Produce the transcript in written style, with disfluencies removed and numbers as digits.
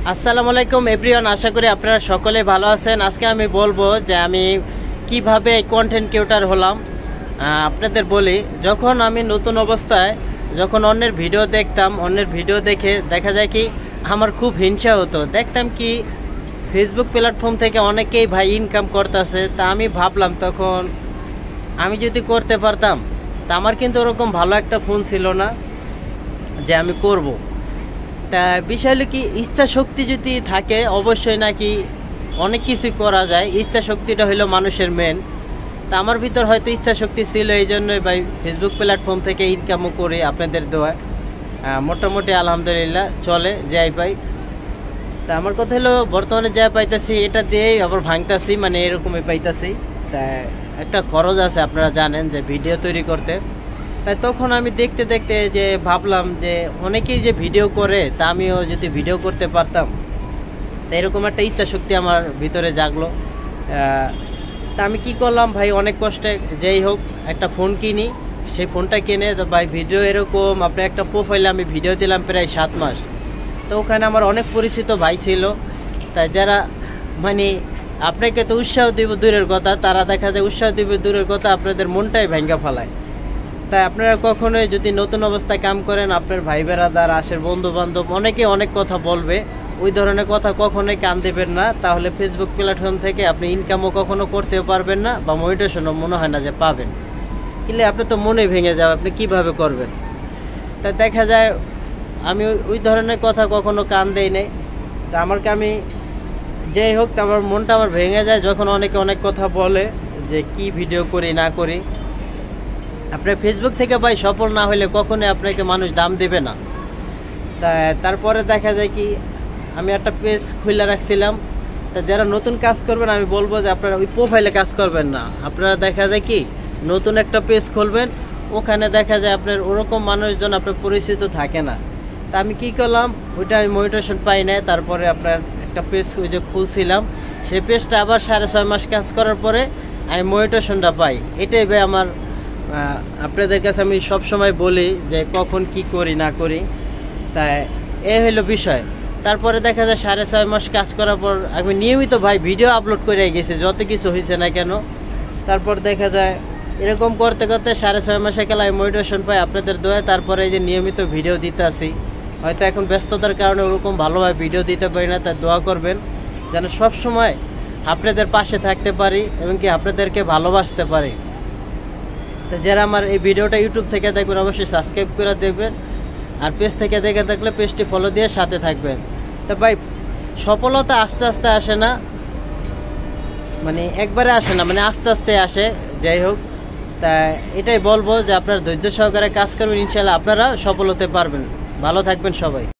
আসসালামু আলাইকুম এভরিওয়ান, আশা করি আপনারা সকলে ভালো আছেন। আজকে আমি বলবো যে আমি কিভাবে কন্টেন্ট ক্রিয়েটর হলাম। আপনাদের বলি, যখন আমি নতুন অবস্থায় যখন অন্যের ভিডিও দেখতাম, অন্যের ভিডিও দেখে দেখা যায় কি আমার খুব হিংসা হতো। দেখতাম কি ফেসবুক প্ল্যাটফর্ম থেকে অনেকেই ভাই ইনকাম করতেছে, তা আমি ভাবলাম তখন আমি যদি করতে পারতাম। তা আমার কিন্তু ওরকম ভালো একটা ফোন ছিল না যে আমি করব। তা বিষয় হলো কি, ইচ্ছা শক্তি যদি থাকে অবশ্যই নাকি অনেক কিছু করা যায়। ইচ্ছা শক্তিটা হলো মানুষের মেন। তা আমার ভিতর হয়তো ইচ্ছা শক্তি ছিল, এই জন্যই ভাই ফেসবুক প্ল্যাটফর্ম থেকে ইনকামও করি আপনাদের দোয়ায়। মোটামুটি আলহামদুলিল্লাহ চলে যাই পাই। তা আমার কথা হলো বর্তমানে যা পাইতেছি এটা দিয়েই আবার ভাঙতেছি, মানে এরকমই পাইতেছি। তা একটা খরচ আছে, আপনারা জানেন যে ভিডিও তৈরি করতে। তাই তখন আমি দেখতে দেখতে যে ভাবলাম যে অনেকেই যে ভিডিও করে, তা আমিও যদি ভিডিও করতে পারতাম। তা এরকম একটা ইচ্ছা শক্তি আমার ভিতরে জাগলো। তা আমি কি করলাম ভাই, অনেক কষ্টে যেই হোক একটা ফোন কিনি। সেই ফোনটা কিনে তো ভাই ভিডিও এরকম আপনার একটা প্রোফাইলে আমি ভিডিও দিলাম প্রায় 7 মাস। তো ওখানে আমার অনেক পরিচিত ভাই ছিল, তাই যারা মানে আপনাকে তো উৎসাহ দিব দূরের কথা, তারা দেখা যায় উৎসাহ দিবে দূরের কথা, আপনাদের মনটাই ভেঙ্গা ফেলায়। তাই আপনারা কখনোই যদি নতুন অবস্থায় কাম করেন, আপনার ভাই বেড়াদার আশের বন্ধু বান্ধব অনেকে অনেক কথা বলবে, ওই ধরনের কথা কখনোই কান দেবেন না। তাহলে ফেসবুক প্ল্যাটফর্ম থেকে আপনি ইনকামও কখনো করতেও পারবেন না, বা মোটিভেশনও মনে হয় না যে পাবেন। কিন্তু আপনি তো মনে ভেঙে যাবে, আপনি কিভাবে করবেন। তাই দেখা যায় আমি ওই ধরনের কথা কখনো কান দেই নাই। তা আমি যেই হোক, আমার মনটা আমার ভেঙে যায় যখন অনেকে অনেক কথা বলে যে কি ভিডিও করি না করি। আপনার ফেসবুক থেকে ভাই সফল না হলে কখনোই আপনাকে মানুষ দাম দেবে না। তারপরে দেখা যায় কি আমি একটা পেজ খুলে রাখছিলাম। তা যারা নতুন কাজ করবেন আমি বলবো যে আপনারা ওই প্রোফাইলে কাজ করবেন না, আপনারা দেখা যায় কি নতুন একটা পেজ খুলবেন। ওখানে দেখা যায় আপনার ওরকম মানুষজন আপনার পরিচিত থাকে না। তা আমি কি করলাম, ওইটা আমি মোটিভেশন পাই না। তারপরে আপনার একটা পেজ ওই যে খুলছিলাম, সেই পেজটা আবার 6.5 মাস কাজ করার পরে আমি মোটিভেশনটা পাই। এটাই ভাই আমার আপনাদের কাছে আমি সবসময় বলি যে কখন কি করি না করি। তাই এই হলো বিষয়। তারপরে দেখা যায় 6.5 মাস কাজ করার পর আমি নিয়মিত ভাই ভিডিও আপলোড করে গেছি, যত কিছু হয়েছে না কেন। তারপর দেখা যায় এরকম করতে করতে 6.5 মাসে গেলে আমি মোটিভেশন পাই আপনাদের দোয়ায়। তারপরে এই যে নিয়মিত ভিডিও দিতে আসি। হয়তো এখন ব্যস্ততার কারণে ওরকম ভালোভাবে ভিডিও দিতে পারি না, তাই দোয়া করবেন যেন সবসময় আপনাদের পাশে থাকতে পারি এবং কি আপনাদেরকে ভালোবাসতে পারি। তো যারা আমার এই ভিডিওটা ইউটিউব থেকে দেখবেন অবশ্যই সাবস্ক্রাইব করে দেবেন, আর পেজ থেকে দেখে থাকলে পেজটি ফলো দিয়ে সাথে থাকবেন। তো ভাই সফলতা আস্তে আস্তে আসে না, মানে একবারে আসে না, মানে আস্তে আস্তে আসে। যাই হোক, তা এটাই বলবো যে আপনারা ধৈর্য সহকারে কাজ করবেন, ইনশাআল্লাহ আপনারা সফল হতে পারবেন। ভালো থাকবেন সবাই।